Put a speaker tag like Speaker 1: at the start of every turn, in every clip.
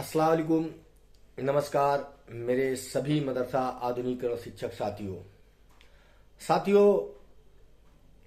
Speaker 1: अस्सलाम वालेकुम, नमस्कार मेरे सभी मदरसा आधुनिकीकरण शिक्षक साथियों,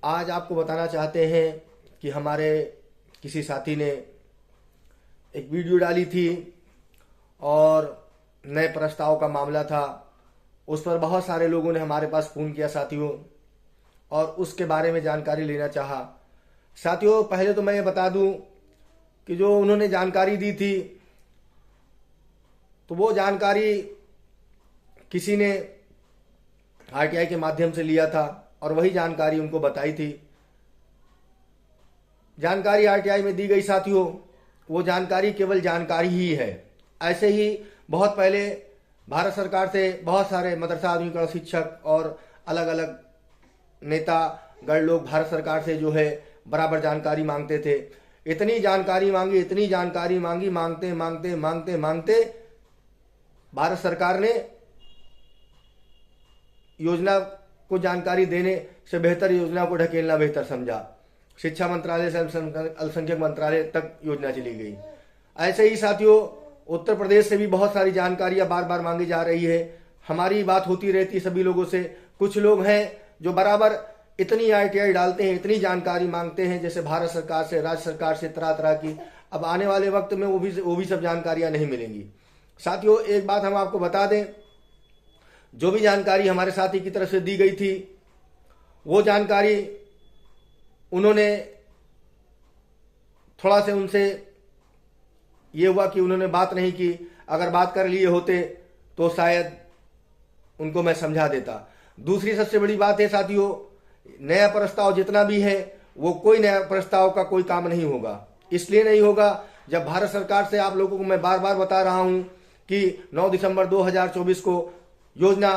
Speaker 1: आज आपको बताना चाहते हैं कि हमारे किसी साथी ने एक वीडियो डाली थी और नए प्रस्ताव का मामला था। उस पर बहुत सारे लोगों ने हमारे पास फ़ोन किया साथियों, और उसके बारे में जानकारी लेना चाहा। साथियों, पहले तो मैं ये बता दूं कि जो उन्होंने जानकारी दी थी तो वो जानकारी किसी ने आरटीआई के माध्यम से लिया था और वही जानकारी उनको बताई थी। जानकारी आरटीआई में दी गई साथियों, वो जानकारी केवल जानकारी ही है। ऐसे ही बहुत पहले भारत सरकार से बहुत सारे मदरसा आधुनिकीकरण शिक्षक और अलग अलग नेता गण लोग भारत सरकार से जो है बराबर जानकारी मांगते थे। इतनी जानकारी मांगी, मांगते भारत सरकार ने योजना को जानकारी देने से बेहतर योजना को ढकेलना बेहतर समझा। शिक्षा मंत्रालय से अल्पसंख्यक मंत्रालय तक योजना चली गई। ऐसे ही साथियों, उत्तर प्रदेश से भी बहुत सारी जानकारियां बार बार मांगी जा रही है। हमारी बात होती रहती है सभी लोगों से। कुछ लोग हैं जो बराबर इतनी आरटीआई डालते हैं, इतनी जानकारी मांगते हैं, जैसे भारत सरकार से, राज्य सरकार से तरह तरह की। अब आने वाले वक्त में वो भी सब जानकारियां नहीं मिलेंगी। साथियों, एक बात हम आपको बता दें, जो भी जानकारी हमारे साथी की तरफ से दी गई थी, वो जानकारी उन्होंने थोड़ा से उनसे ये हुआ कि उन्होंने बात नहीं की। अगर बात कर लिए होते तो शायद उनको मैं समझा देता। दूसरी सबसे बड़ी बात है साथियों, नया प्रस्ताव जितना भी है वो कोई नया प्रस्ताव का कोई काम नहीं होगा। इसलिए नहीं होगा, जब भारत सरकार से आप लोगों को मैं बार बार बता रहा हूं कि 9 दिसंबर 2024 को योजना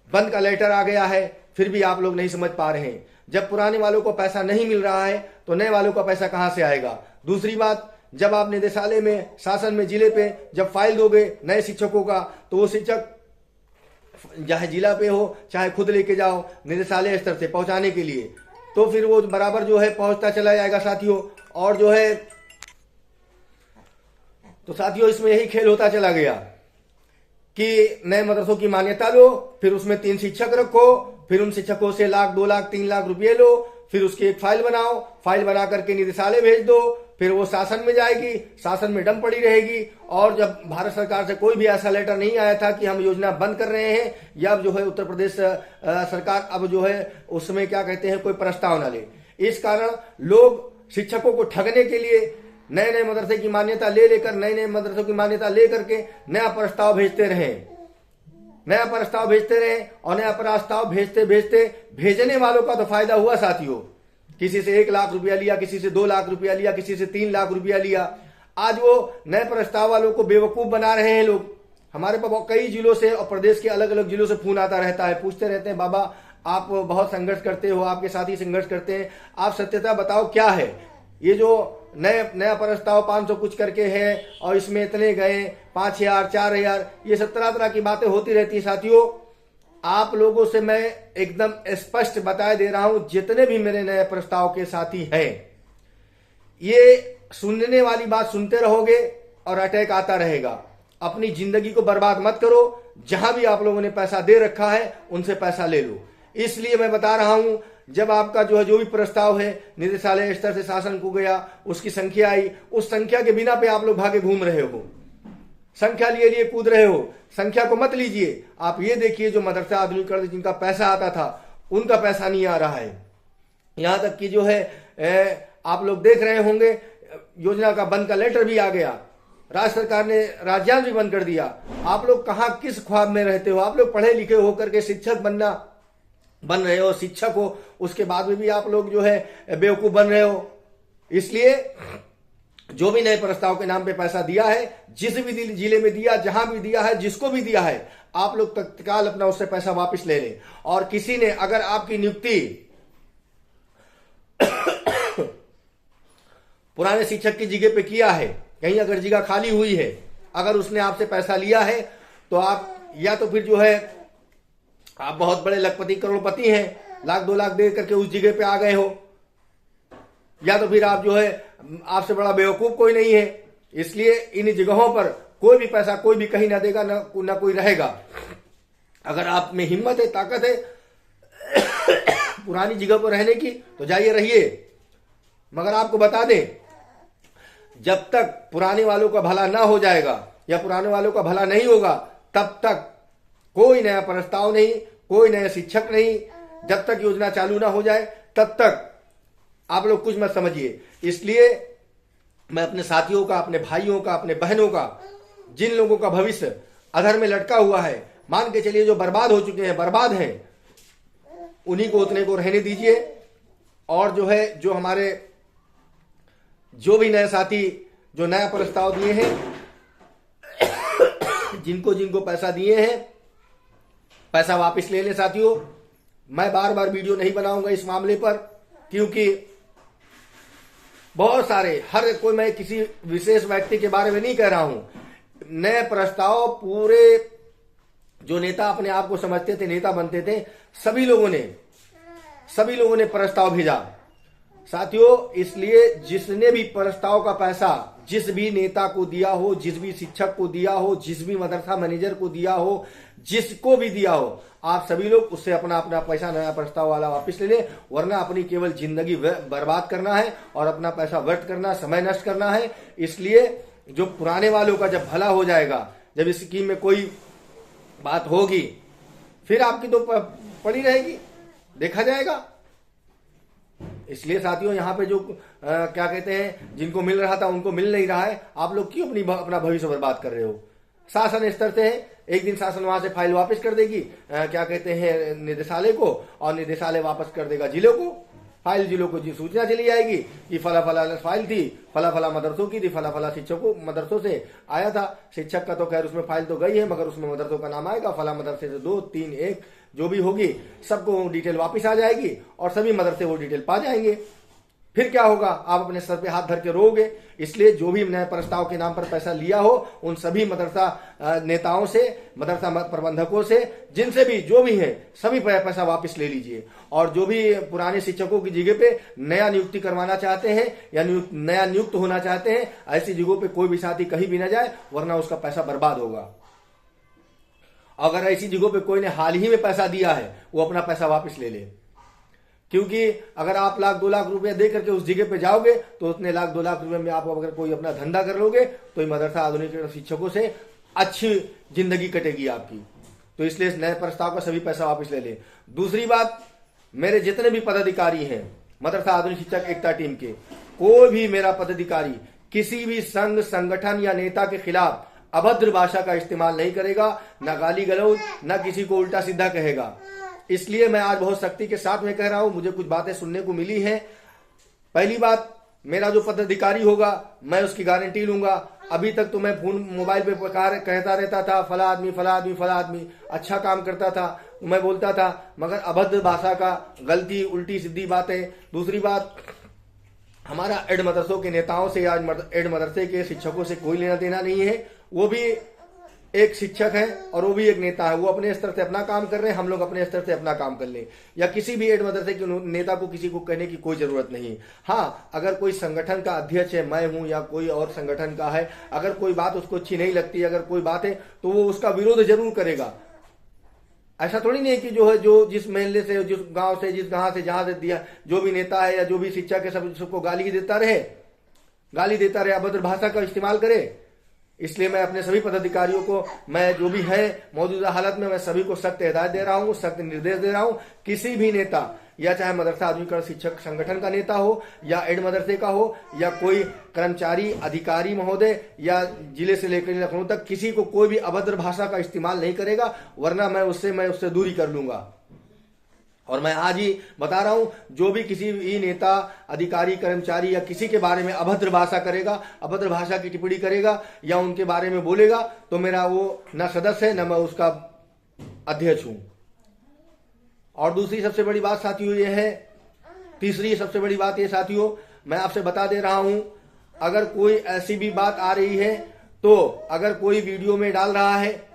Speaker 1: बंद का लेटर आ गया है, फिर भी आप लोग नहीं समझ पा रहे हैं। जब पुराने वालों को पैसा नहीं मिल रहा है तो नए वालों का पैसा कहां से आएगा। दूसरी बात, जब आप निदेशालय में, शासन में, जिले पे जब फाइल दोगे नए शिक्षकों का, तो वो शिक्षक चाहे जिला पे हो चाहे खुद लेके जाओ निदेशालय स्तर से पहुंचाने के लिए, तो फिर वो बराबर जो है पहुंचता चला जाएगा साथियों। और जो है तो साथियों, इसमें यही खेल होता चला गया कि नए मदरसों की मान्यता लो, फिर उसमें 3 शिक्षक रखो, फिर उन शिक्षकों से 1 लाख 2 लाख 3 लाख रुपये लो, फिर उसकी एक फाइल बनाओ, फाइल बना करके निदेशालय भेज दो, फिर वो शासन में जाएगी, शासन में डम पड़ी रहेगी। और जब भारत सरकार से कोई भी ऐसा लेटर नहीं आया था कि हम योजना बंद कर रहे हैं, या अब जो है उत्तर प्रदेश सरकार अब जो है उसमें क्या कहते हैं कोई प्रस्ताव ना ले, इस कारण लोग शिक्षकों को ठगने के लिए नए नए मदरसे की मान्यता लेकर, नए नए मदरसों की मान्यता लेकर के नया प्रस्ताव भेजते रहे और नया प्रस्ताव भेजते भेजने वालों का तो फायदा हुआ साथियों। किसी से 1 लाख रुपया लिया, किसी से 2 लाख रुपया लिया, किसी से 3 लाख रुपया लिया। आज वो नए प्रस्ताव वालों को बेवकूफ बना रहे हैं लोग। हमारे पास कई जिलों से और प्रदेश के अलग अलग जिलों से फोन आता रहता है, पूछते रहते हैं, बाबा आप बहुत संघर्ष करते हो, आपके साथी संघर्ष करते हैं, आप सत्यता बताओ क्या है ये जो नया प्रस्ताव 500 कुछ करके है और इसमें इतने गए 5000 4000, ये सब तरह तरह की बातें होती रहती है साथियों। आप लोगों से मैं एकदम स्पष्ट बता दे रहा हूं, जितने भी मेरे नए प्रस्ताव के साथी हैं, ये सुनने वाली बात सुनते रहोगे और अटैक आता रहेगा। अपनी जिंदगी को बर्बाद मत करो। जहां भी आप लोगों ने पैसा दे रखा है उनसे पैसा ले लो। इसलिए मैं बता रहा हूं, जब आपका जो भी प्रस्ताव है निदेशालय स्तर से शासन को गया, उसकी संख्या आई, उस संख्या के बिना पे आप लोग भागे घूम रहे हो, संख्या लिए कूद रहे हो। संख्या को मत लीजिए। आप ये देखिए, जो मदरसा आधुनिकीकरण जिनका पैसा आता था उनका पैसा नहीं आ रहा है। यहां तक कि जो है आप लोग देख रहे होंगे, योजना का बंद का लेटर भी आ गया, राज्य सरकार ने राज्यांश भी बंद कर दिया। आप लोग कहां किस ख्वाब में रहते हो। आप लोग पढ़े लिखे होकर के शिक्षक बन रहे हो, शिक्षक हो, उसके बाद में भी आप लोग जो है बेवकूफ बन रहे हो। इसलिए जो भी नए प्रस्ताव के नाम पे पैसा दिया है, जिस भी जिले में दिया, जहां भी दिया है, जिसको भी दिया है, आप लोग तत्काल अपना उससे पैसा वापस ले लें। और किसी ने अगर आपकी नियुक्ति पुराने शिक्षक की जगह पे किया है, कहीं अगर जगह खाली हुई है, अगर उसने आपसे पैसा लिया है, तो आप या तो फिर जो है आप बहुत बड़े लखपति करोड़पति हैं, 1 लाख 2 लाख दे करके उस जगह पे आ गए हो, या तो फिर आप जो है आपसे बड़ा बेवकूफ कोई नहीं है। इसलिए इन जगहों पर कोई भी पैसा कोई भी कहीं ना देगा, ना कोई रहेगा। अगर आप में हिम्मत है, ताकत है पुरानी जगह पर रहने की, तो जाइए रहिए। मगर आपको बता दें, जब तक पुराने वालों का भला ना हो जाएगा या पुराने वालों का भला नहीं होगा, तब तक कोई नया प्रस्ताव नहीं, कोई नया शिक्षक नहीं। जब तक योजना चालू ना हो जाए तब तक आप लोग कुछ मत समझिए। इसलिए मैं अपने साथियों का, अपने भाइयों का, अपने बहनों का, जिन लोगों का भविष्य अधर में लटका हुआ है, मान के चलिए जो बर्बाद हो चुके हैं, बर्बाद हैं, उन्हीं को उतने को रहने दीजिए। और जो है, जो हमारे जो भी नए साथी जो नया प्रस्ताव दिए हैं, जिनको जिनको पैसा दिए हैं, पैसा वापस ले लें साथियों। मैं बार बार वीडियो नहीं बनाऊंगा इस मामले पर, क्योंकि बहुत सारे, हर कोई, मैं किसी विशेष व्यक्ति के बारे में नहीं कह रहा हूं। नए प्रस्ताव पूरे जो नेता अपने आप को समझते थे, नेता बनते थे, सभी लोगों ने प्रस्ताव भेजा साथियों। इसलिए जिसने भी प्रस्ताव का पैसा जिस भी नेता को दिया हो, जिस भी शिक्षक को दिया हो, जिस भी मदरसा मैनेजर को दिया हो, जिसको भी दिया हो, आप सभी लोग उससे अपना अपना पैसा नया प्रस्ताव वाला वापस ले लें। वरना अपनी केवल जिंदगी बर्बाद करना है और अपना पैसा व्यर्थ करना, समय नष्ट करना है। इसलिए जो पुराने वालों का जब भला हो जाएगा, जब इस स्कीम में कोई बात होगी, फिर आपकी तो पड़ी रहेगी, देखा जाएगा। इसलिए साथियों, यहाँ पे जो क्या कहते हैं, जिनको मिल रहा था उनको मिल नहीं रहा है, आप लोग क्यों अपना भविष्य बर्बाद कर रहे हो। शासन स्तर से है, एक दिन शासन वहां से फाइल वापस कर देगी, क्या कहते हैं, निदेशालय को, और निदेशालय वापस कर देगा जिलों को फाइल। जिलों को सूचना चली आएगी कि फला फला फाइल थी, फला फला मदरसों की थी, फला फला शिक्षकों मदरसों से आया था। शिक्षक का तो खैर उसमें फाइल तो गई है, मगर उसमें मदरसों का नाम आएगा, फला मदरसे से 2, 3, 1 जो भी होगी, सबको डिटेल वापस आ जाएगी और सभी मदरसे वो डिटेल पा जाएंगे। फिर क्या होगा, आप अपने सर पे हाथ धर के रोओगे। इसलिए जो भी नए प्रस्ताव के नाम पर पैसा लिया हो, उन सभी मदरसा नेताओं से, मदरसा प्रबंधकों से, जिनसे भी जो भी है, सभी पैसा वापस ले लीजिए। और जो भी पुराने शिक्षकों की जगह पे नया नियुक्ति करवाना चाहते हैं या नया नियुक्त होना चाहते हैं, ऐसी जगहों पे कोई भी साथी कहीं भी ना जाए, वरना उसका पैसा बर्बाद होगा। अगर ऐसी जगहों पे कोई ने हाल ही में पैसा दिया है, वो अपना पैसा वापस ले ले। क्योंकि अगर आप 1,00,000-2 लाख रुपया दे करके उस जगह पे जाओगे, तो उतने 1,00,000-2 लाख रुपए में आप अगर कोई अपना धंधा कर लोगे, तो मदरसा आधुनिक शिक्षकों से अच्छी जिंदगी कटेगी आपकी। तो इसलिए नए प्रस्ताव का सभी पैसा वापस ले ले। दूसरी बात, मेरे जितने भी पदाधिकारी हैं मदरसा आधुनिक शिक्षक एकता टीम के, कोई भी मेरा पदाधिकारी किसी भी संघ, संगठन या नेता के खिलाफ अभद्र भाषा का इस्तेमाल नहीं करेगा, ना गाली गलौज, ना किसी को उल्टा सीधा कहेगा। इसलिए मैं आज बहुत सख्ती के साथ में कह रहा हूं, मुझे कुछ बातें सुनने को मिली हैं। पहली बात, मेरा जो पदाधिकारी होगा मैं उसकी गारंटी लूंगा। अभी तक तो मैं फोन मोबाइल पे कहता रहता था, फला आदमी फला आदमी फला आदमी, अच्छा काम करता था, मैं बोलता था, मगर अभद्र भाषा का, गलती उल्टी सीधी बातें। दूसरी बात, हमारा एड मदरसों के नेताओं से या एड मदरसे के शिक्षकों से कोई लेना देना नहीं है। वो भी एक शिक्षक है और वो भी एक नेता है, वो अपने स्तर से अपना काम कर रहे हैं, हम लोग अपने स्तर से अपना काम कर लें। या किसी भी एड मदरसे के नेता को किसी को कहने की कोई जरूरत नहीं। हाँ, अगर कोई संगठन का अध्यक्ष है, मैं हूं या कोई और संगठन का है, अगर कोई बात उसको अच्छी नहीं लगती, अगर कोई बात है, तो वो उसका विरोध जरूर करेगा। ऐसा थोड़ी नहीं है कि जो है, जो जिस महल्ले से, जिस गांव से, जिस गांव से, जहां से दिया, जो भी नेता है या जो भी शिक्षक है, सबको गाली देता रहे, अभद्र भाषा का इस्तेमाल करे। इसलिए मैं अपने सभी पदाधिकारियों को, मैं जो भी है मौजूदा हालत में, मैं सभी को सख्त हिदायत दे रहा हूं, सख्त निर्देश दे रहा हूं। किसी भी नेता, या चाहे मदरसा आधुनिक शिक्षक संगठन का नेता हो, या एड मदरसे का हो, या कोई कर्मचारी, अधिकारी महोदय, या जिले से लेकर लखनऊ तक, किसी को कोई भी अभद्र भाषा का इस्तेमाल नहीं करेगा, वरना मैं उससे दूरी कर लूंगा। और मैं आज ही बता रहा हूं, जो भी किसी भी नेता, अधिकारी, कर्मचारी या किसी के बारे में अभद्र भाषा करेगा, अभद्र भाषा की टिप्पणी करेगा या उनके बारे में बोलेगा, तो मेरा वो न सदस्य है, न मैं उसका अध्यक्ष हूं। और दूसरी सबसे बड़ी बात साथियों ये है, तीसरी सबसे बड़ी बात ये साथियों, मैं आपसे बता दे रहा हूं, अगर कोई ऐसी भी बात आ रही है, तो अगर कोई वीडियो में डाल रहा है,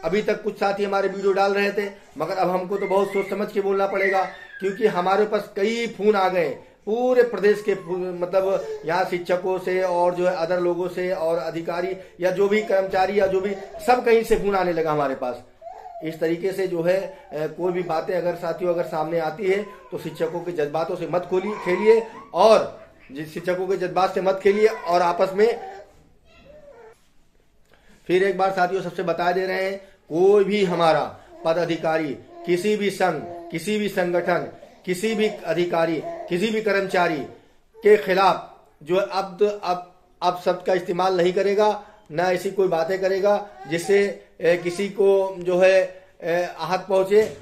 Speaker 1: अभी तक कुछ साथी हमारे वीडियो डाल रहे थे, मगर अब हमको तो बहुत सोच समझ के बोलना पड़ेगा, क्योंकि हमारे पास कई फोन आ गए, पूरे प्रदेश के मतलब यहाँ शिक्षकों से और जो है अदर लोगों से और अधिकारी या जो भी कर्मचारी या जो भी सब कहीं से फोन आने लगा हमारे पास। इस तरीके से जो है कोई भी बातें अगर साथियों अगर सामने आती है तो शिक्षकों के जज्बातों से मत खेलिए और शिक्षकों के जज्बात से मत खेलिए और आपस में फिर एक बार साथियों सबसे बता दे रहे हैं, कोई भी हमारा पदाधिकारी किसी भी संघ, किसी भी संगठन, किसी भी अधिकारी, किसी भी कर्मचारी के खिलाफ जो अब शब्द का इस्तेमाल नहीं करेगा, ना ऐसी कोई बातें करेगा जिससे किसी को जो है आहत पहुंचे।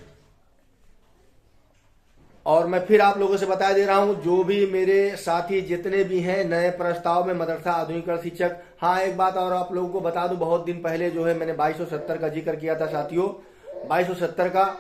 Speaker 1: और मैं फिर आप लोगों से बता दे रहा हूं, जो भी मेरे साथी जितने भी हैं नए प्रस्ताव में मदरसा आधुनिकीकरण शिक्षक, हाँ एक बात और आप लोगों को बता दूं, बहुत दिन पहले जो है मैंने 2270 का जिक्र किया था साथियों, 2270 का,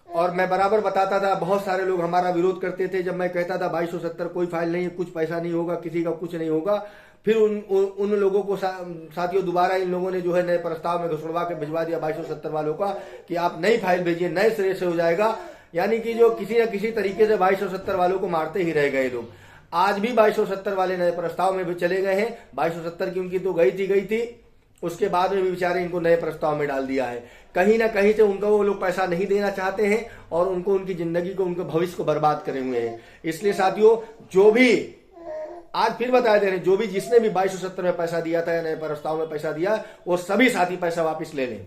Speaker 1: और मैं बराबर बताता था। बहुत सारे लोग हमारा विरोध करते थे जब मैं कहता था 2270 कोई फाइल नहीं है, कुछ पैसा नहीं होगा, किसी का कुछ नहीं होगा। फिर उन लोगों को साथियों दोबारा इन लोगों ने जो है नए प्रस्ताव में घुसड़वा के भिजवा दिया 2270 वालों का कि आप नई फाइल भेजिए, नए सिरे से हो जाएगा। यानी कि जो किसी न किसी तरीके से 2270 वालों को मारते ही रह गए लोग। आज भी 2270 वाले नए प्रस्ताव में भी चले गए हैं। 2270 की उनकी तो गई थी, उसके बाद में भी बेचारे इनको नए प्रस्ताव में डाल दिया है। कहीं ना कहीं से उनको वो लोग पैसा नहीं देना चाहते हैं और उनको उनकी जिंदगी को, उनके भविष्य को बर्बाद करे हुए हैं। इसलिए साथियों जो भी आज फिर बता दे रहे हैं, जो भी जिसने भी 2270 में पैसा दिया था या नए प्रस्ताव में पैसा दिया, वो सभी साथी पैसा वापस ले लें,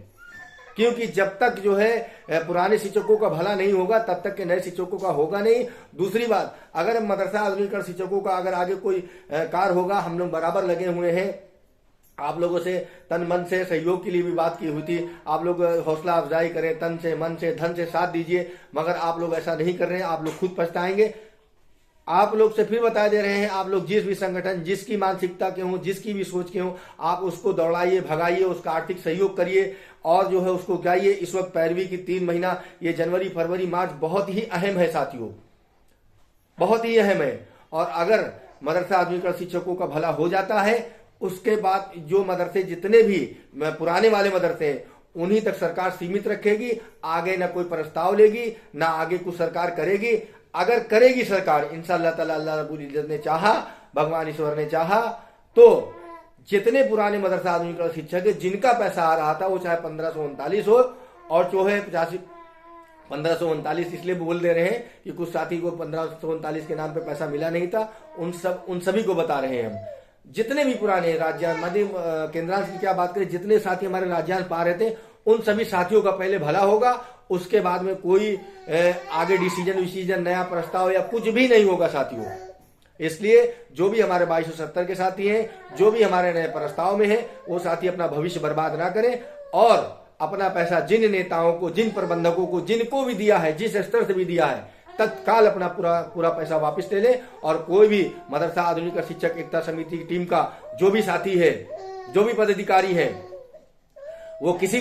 Speaker 1: क्योंकि जब तक जो है पुराने शिक्षकों का भला नहीं होगा तब तक के नए शिक्षकों का होगा नहीं। दूसरी बात, अगर मदरसा आधुनिकीकरण शिक्षकों का अगर आगे कोई कार्य होगा, हम लोग बराबर लगे हुए हैं। आप लोगों से तन मन से सहयोग के लिए भी बात की हुई थी, आप लोग हौसला अफजाई करें, तन से मन से धन से साथ दीजिए, मगर आप लोग ऐसा नहीं कर रहे हैं, आप लोग खुद पछताएंगे। आप लोग से फिर बता दे रहे हैं, आप लोग जिस भी संगठन, जिसकी मानसिकता के हों, जिसकी भी सोच के हों, आप उसको दौड़ाइए, भगाइए, उसका आर्थिक सहयोग करिए और जो है उसको गाइए। इस वक्त पैरवी की 3 महीना, ये जनवरी फरवरी मार्च बहुत ही अहम है साथियों, बहुत ही अहम है। और अगर मदरसा आधुनिकीकरण शिक्षकों का भला हो जाता है, उसके बाद जो मदरसे जितने भी पुराने वाले मदरसे हैं उन्हीं तक सरकार सीमित रखेगी। आगे ना कोई प्रस्ताव लेगी, ना आगे कुछ सरकार करेगी। अगर करेगी सरकार, इंशाअल्लाह ताला अल्लाह रब्बुल इज्जत ने चाहा, भगवान ईश्वर ने चाहा, तो जितने पुराने मदरसा आधुनिकीकरण शिक्षक है जिनका पैसा आ रहा था, वो चाहे 1539 हो और जो है 1539 इसलिए बोल दे रहे हैं कि कुछ साथी को 1539 के नाम पे पैसा मिला नहीं था, उन सभी को बता रहे हैं हम। जितने भी पुराने राज्यांश मध्य केंद्रांश की क्या बात करें, जितने साथी हमारे राज्यांश पा रहे थे, उन सभी साथियों का पहले भला होगा, उसके बाद में कोई आगे डिसीजन नया प्रस्ताव या कुछ भी नहीं होगा साथियों। इसलिए जो भी हमारे 2270 के साथी हैं, जो भी हमारे नए प्रस्ताव में है, वो साथी अपना भविष्य बर्बाद ना करें और अपना पैसा जिन नेताओं को, जिन प्रबंधकों को, जिनको भी दिया है, जिस स्तर से भी दिया है, तत्काल अपना पूरा पैसा वापस ले ले। और कोई भी मदरसा आधुनिकीकरण शिक्षक एकता समिति की टीम का जो भी साथी है, जो भी पदाधिकारी है, वो किसी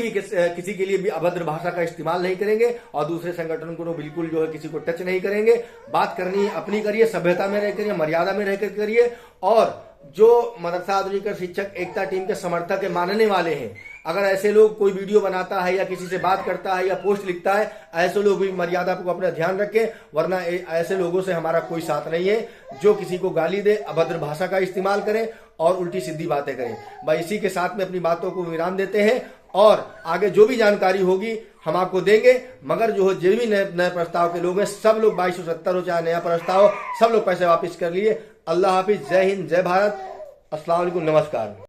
Speaker 1: के लिए भी अभद्र भाषा का इस्तेमाल नहीं करेंगे और दूसरे संगठन को बिल्कुल जो है किसी को टच नहीं करेंगे। बात करनी है अपनी करिए, सभ्यता में रह करिए, मर्यादा में रहकर करिए। और जो मदरसा आधुनिकीकरण शिक्षक एकता टीम के समर्थक है, मानने वाले हैं, अगर ऐसे लोग कोई वीडियो बनाता है या किसी से बात करता है या पोस्ट लिखता है, ऐसे लोग भी मर्यादा को अपना ध्यान रखें, वरना ऐसे लोगों से हमारा कोई साथ नहीं है जो किसी को गाली दे, अभद्र भाषा का इस्तेमाल करें और उल्टी सीधी बातें करें। भाई इसी के साथ में अपनी बातों को विराम देते हैं और आगे जो भी जानकारी होगी हम आपको देंगे। मगर जो भी नए प्रस्ताव के लोग हैं, सब लोग 2270 हो चाहे नया प्रस्ताव हो, सब लोग पैसे वापस कर लिए। अल्लाह हाफिज, जय हिंद, जय भारत, अस्सलाम वालेकुम, नमस्कार।